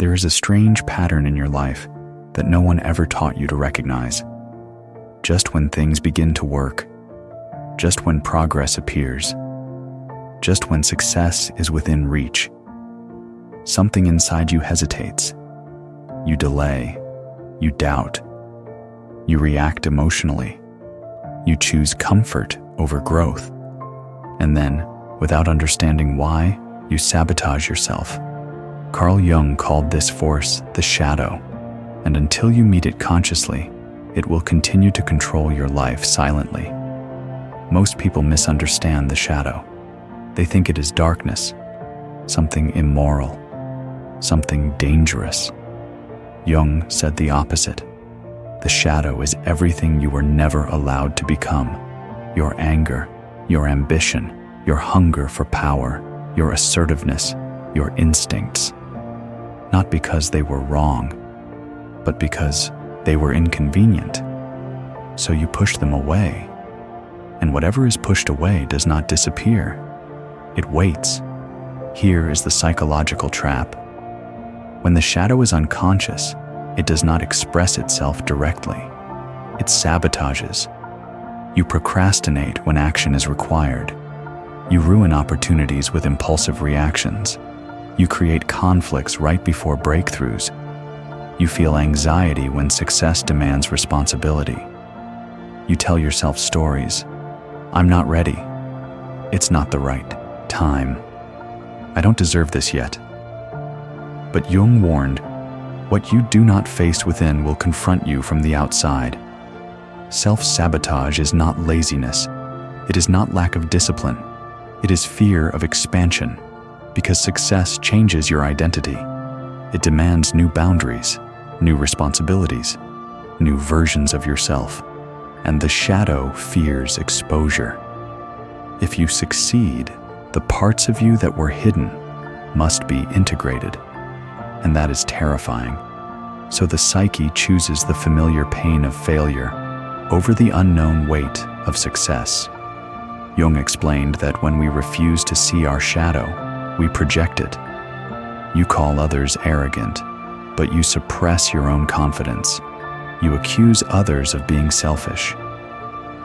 There is a strange pattern in your life that no one ever taught you to recognize. Just when things begin to work, just when progress appears, just when success is within reach, something inside you hesitates. You delay, you doubt, you react emotionally, you choose comfort over growth, and then, without understanding why, you sabotage yourself. Carl Jung called this force the shadow, and until you meet it consciously, it will continue to control your life silently. Most people misunderstand the shadow. They think it is darkness, something immoral, something dangerous. Jung said the opposite. The shadow is everything you were never allowed to become. Your anger, your ambition, your hunger for power, your assertiveness, your instincts. Not because they were wrong, but because they were inconvenient. So you push them away. And whatever is pushed away does not disappear. It waits. Here is the psychological trap. When the shadow is unconscious, it does not express itself directly. It sabotages. You procrastinate when action is required. You ruin opportunities with impulsive reactions. You create conflicts right before breakthroughs. You feel anxiety when success demands responsibility. You tell yourself stories. I'm not ready. It's not the right time. I don't deserve this yet. But Jung warned, what you do not face within will confront you from the outside. Self-sabotage is not laziness. It is not lack of discipline. It is fear of expansion, because success changes your identity. It demands new boundaries, new responsibilities, new versions of yourself, and the shadow fears exposure. If you succeed, the parts of you that were hidden must be integrated, and that is terrifying. So the psyche chooses the familiar pain of failure over the unknown weight of success. Jung explained that when we refuse to see our shadow, we project it. You call others arrogant, but you suppress your own confidence. You accuse others of being selfish,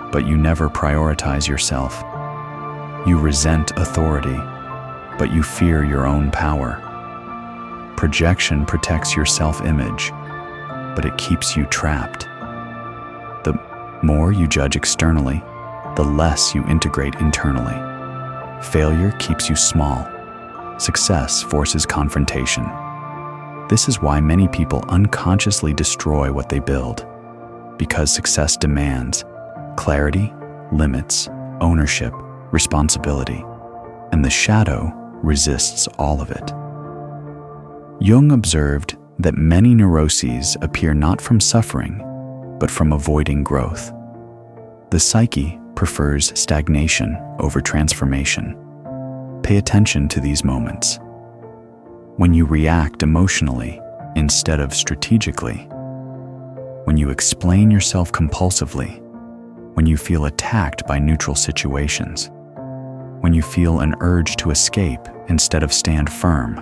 but you never prioritize yourself. You resent authority, but you fear your own power. Projection protects your self-image, but it keeps you trapped. The more you judge externally, the less you integrate internally. Failure keeps you small. Success forces confrontation. This is why many people unconsciously destroy what they build, because success demands clarity, limits, ownership, responsibility, and the shadow resists all of it. Jung observed that many neuroses appear not from suffering, but from avoiding growth. The psyche prefers stagnation over transformation. Pay attention to these moments. When you react emotionally instead of strategically, when you explain yourself compulsively, when you feel attacked by neutral situations, when you feel an urge to escape instead of stand firm.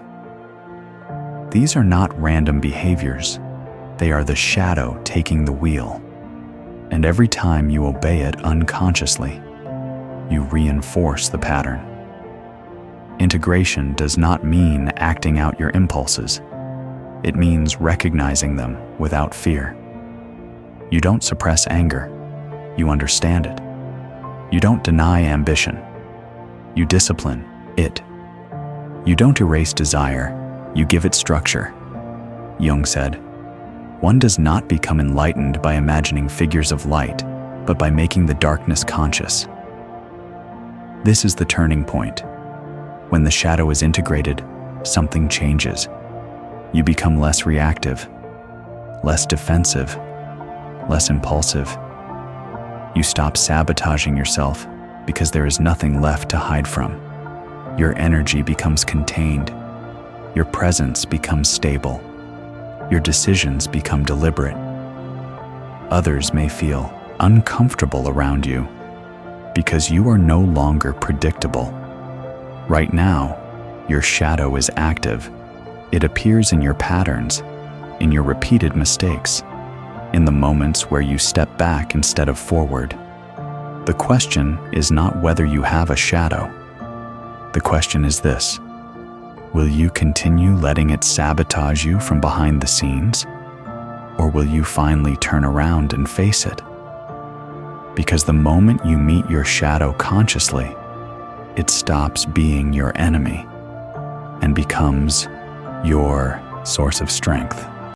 These are not random behaviors. They are the shadow taking the wheel. And every time you obey it unconsciously, you reinforce the pattern. Integration does not mean acting out your impulses. It means recognizing them without fear. You don't suppress anger. You understand it. You don't deny ambition. You discipline it. You don't erase desire. You give it structure. Jung said, one does not become enlightened by imagining figures of light, but by making the darkness conscious. This is the turning point. When the shadow is integrated, something changes. You become less reactive, less defensive, less impulsive. You stop sabotaging yourself because there is nothing left to hide from. Your energy becomes contained. Your presence becomes stable. Your decisions become deliberate. Others may feel uncomfortable around you because you are no longer predictable. Right now, your shadow is active. It appears in your patterns, in your repeated mistakes, in the moments where you step back instead of forward. The question is not whether you have a shadow. The question is this: will you continue letting it sabotage you from behind the scenes? Or will you finally turn around and face it? Because the moment you meet your shadow consciously, it stops being your enemy and becomes your source of strength.